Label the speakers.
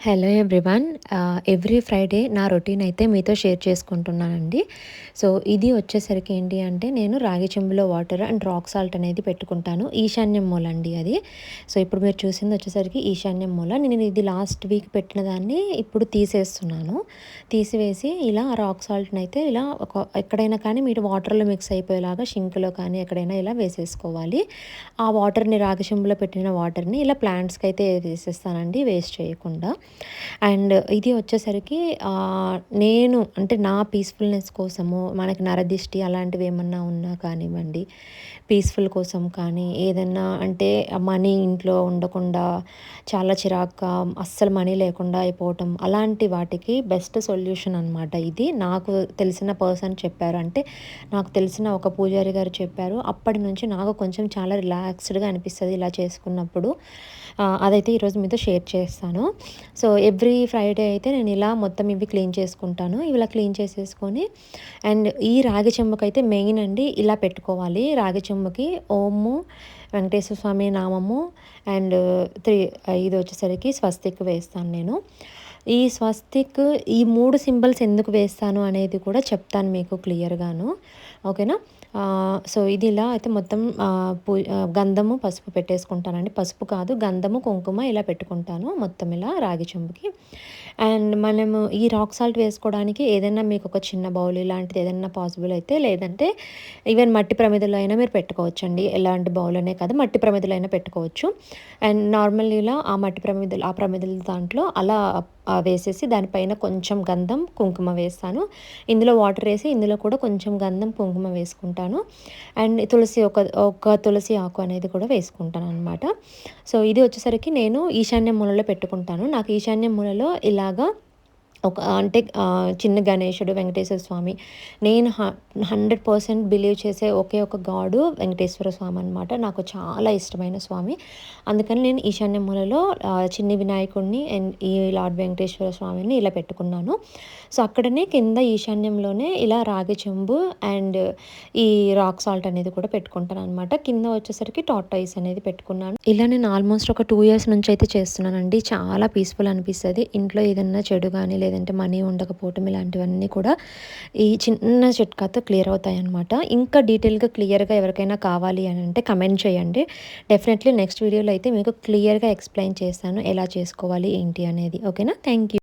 Speaker 1: Hello everyone. Every Friday నా routine అయితే మీతో షేర్ చేసుకుంటున్నానండి. సో ఇది వచ్చేసరికి ఏంటి అంటే నేను రాగి చెంబులో వాటర్ అండ్ రాక్ సాల్ట్ అనేది పెట్టుకుంటాను. ఈశాన్యం మూల అండి అది. సో ఇప్పుడు మీరు చూసింది వచ్చేసరికి ఈశాన్యం మూల. నేను ఇది లాస్ట్ వీక్ పెట్టిన దాన్ని ఇప్పుడు తీసేస్తున్నాను. తీసివేసి ఇలా రాక్ సాల్ట్ని అయితే ఇలా ఎక్కడైనా కానీ మీరు వాటర్లో మిక్స్ అయిపోయేలాగా షింక్లో కానీ ఎక్కడైనా ఇలా వేసేసుకోవాలి. ఆ వాటర్ని రాగి చెంబులో పెట్టిన వాటర్ని ఇలా ప్లాంట్స్కి అయితే వేసేస్తానండి, వేస్ట్ చేయకుండా. అండ్ ఇది వచ్చేసరికి నేను అంటే నా పీస్ఫుల్నెస్ కోసము మనకి నరదిష్టి అలాంటివి ఏమన్నా ఉన్నా కానివ్వండి, పీస్ఫుల్ కోసం కానీ ఏదన్నా అంటే మనీ ఇంట్లో ఉండకుండా చాలా చిరాగ్గా అస్సలు మనీ లేకుండా అయిపోవటం అలాంటి వాటికి బెస్ట్ సొల్యూషన్ అనమాట ఇది. నాకు తెలిసిన పర్సన్ చెప్పారు, అంటే నాకు తెలిసిన ఒక పూజారి గారు చెప్పారు. అప్పటి నుంచి నాకు కొంచెం చాలా రిలాక్స్డ్గా అనిపిస్తుంది ఇలా చేసుకున్నప్పుడు. అదైతే ఈరోజు మీతో షేర్ చేస్తాను. సో ఎవ్రీ ఫ్రైడే అయితే నేను ఇలా మొత్తం ఇవి క్లీన్ చేసుకుంటాను. ఇలా క్లీన్ చేసేసుకొని అండ్ ఈ రాగి చెంబుకైతే మెయిన్ అండి ఇలా పెట్టుకోవాలి. రాగి చెంబుకి ఓము, వెంకటేశ్వర స్వామి నామము అండ్ ఇది వచ్చేసరికి స్వస్తిక్ వేస్తాను నేను. ఈ స్వస్తిక్ ఈ 3 సింబల్స్ ఎందుకు వేస్తాను అనేది కూడా చెప్తాను మీకు క్లియర్గాను. ఓకేనా. సో ఇది ఇలా అయితే మొత్తం గంధము పసుపు పెట్టేసుకుంటానండి. పసుపు కాదు, గంధము కుంకుమ ఇలా పెట్టుకుంటాను మొత్తం ఇలా రాగి చెంబుకి. అండ్ మనము ఈ రాక్ సాల్ట్ వేసుకోవడానికి ఏదైనా మీకు ఒక చిన్న బౌల్ ఇలాంటిది ఏదైనా పాసిబుల్ అయితే, లేదంటే ఈవెన్ మట్టి ప్రమిదలో అయినా మీరు పెట్టుకోవచ్చండి. ఎలాంటి బౌల్ అనే కాదు, మట్టి ప్రమిదలో అయినా పెట్టుకోవచ్చు. అండ్ నార్మల్ ఇలా ఆ మట్టి ప్రమిదలు ఆ ప్రమిదల దాంట్లో అలా వేసేసి దానిపైన కొంచెం గంధం కుంకుమ వేస్తాను. ఇందులో వాటర్ వేసి ఇందులో కూడా కొంచెం గంధం కుంకుమ వేసుకుంటాను. అండ్ తులసి ఒక తులసి ఆకు అనేది కూడా వేసుకుంటాను అనమాట. సో ఇది వచ్చేసరికి నేను ఈశాన్య మూలలో పెట్టుకుంటాను. నాకు ఈశాన్య మూలలో ఇలాగా అంటే చిన్న గణేశుడు, వెంకటేశ్వర స్వామి. నేను 100% బిలీవ్ చేసే ఒకే ఒక గాడు వెంకటేశ్వర స్వామి అనమాట. నాకు చాలా ఇష్టమైన స్వామి. అందుకని నేను ఈశాన్య మూలలో చిన్ని వినాయకుడిని అండ్ ఈ లార్డ్ వెంకటేశ్వర స్వామిని ఇలా పెట్టుకున్నాను. సో అక్కడనే కింద ఈశాన్యంలోనే ఇలా రాగి చెంబు అండ్ ఈ రాక్ సాల్ట్ అనేది కూడా పెట్టుకుంటాను అనమాట. కింద వచ్చేసరికి టార్టాయిస్ అనేది పెట్టుకున్నాను. ఇలా నేను ఆల్మోస్ట్ ఒక 2 years నుంచి అయితే చేస్తున్నానండి. చాలా పీస్ఫుల్ అనిపిస్తుంది. ఇంట్లో ఏదన్నా చెడు కానీ లేదంటే మనీ ఉండకపోవటం ఇలాంటివన్నీ కూడా ఈ చిన్న చిట్కాతో క్లియర్ అవుతాయి అన్నమాట. ఇంకా డీటెయిల్గా క్లియర్గా ఎవరికైనా కావాలి అని అంటే కమెంట్ చేయండి. డెఫినెట్లీ నెక్స్ట్ వీడియోలో అయితే మీకు క్లియర్గా ఎక్స్ప్లెయిన్ చేస్తాను ఎలా చేసుకోవాలి ఏంటి అనేది. ఓకేనా. Thank you.